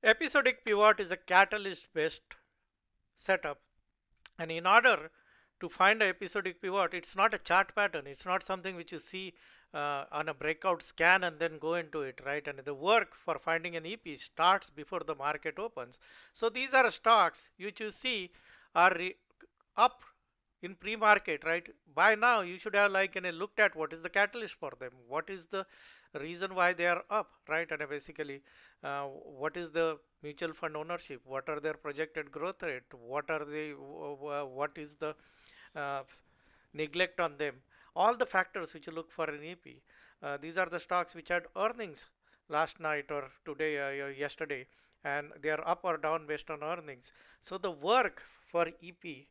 Episodic pivot is a catalyst based setup, and in order to find an episodic pivot, it's not a chart pattern, it's not something which you see on a breakout scan and then go into it, right? And the work for finding an EP starts before the market opens. So these are stocks which you see are up in pre-market, right? By now you should have like looked at what is the catalyst for them, what is the reason why they are up, right? And basically what is the mutual fund ownership, what are their projected growth rate, what are the what is the uh, neglect on them, all the factors which you look for in EP. These are the stocks which had earnings last night or today yesterday, and they are up or down based on earnings. So the work for EP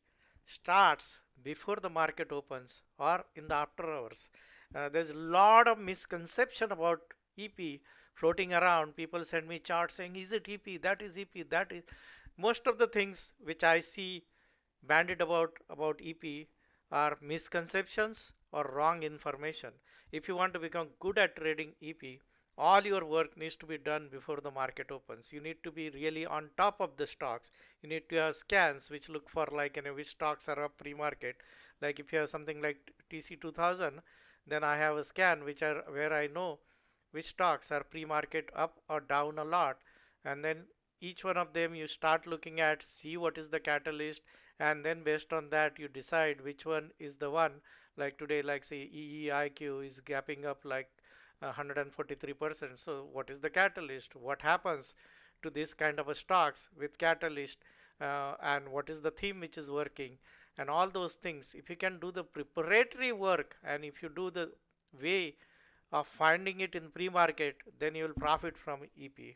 starts before the market opens or in the after hours. There's a lot of misconception about EP floating around. People send me charts saying, is it EP? That is EP. That is most of the things which I see bandied about EP are misconceptions or wrong information. If you want to become good at trading EP, all your work needs to be done before the market opens. You need to be really on top of the stocks. You need to have scans which look for like which stocks are up pre-market. Like if you have something like TC 2000, then I have a scan which are where I know which stocks are pre-market up or down a lot, and then each one of them you start looking at, see what is the catalyst, and then based on that you decide which one is the one. Like today, like say EEIQ is gapping up like 143%. So what is the catalyst? What happens to this kind of a stocks with catalyst, and what is the theme which is working, and all those things. If you can do the preparatory work and if you do the way of finding it in pre-market, then you will profit from EP.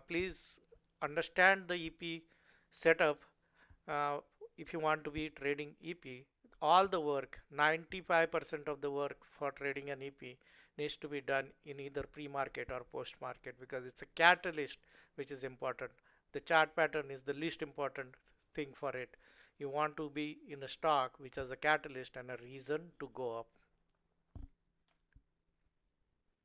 Please understand the EP setup. uh, if you want to be trading EP, all the work, 95% of the work for trading an EP needs to be done in either pre-market or post-market, because it's a catalyst which is important. The chart pattern is the least important thing for it. You want to be in a stock which has a catalyst and a reason to go up.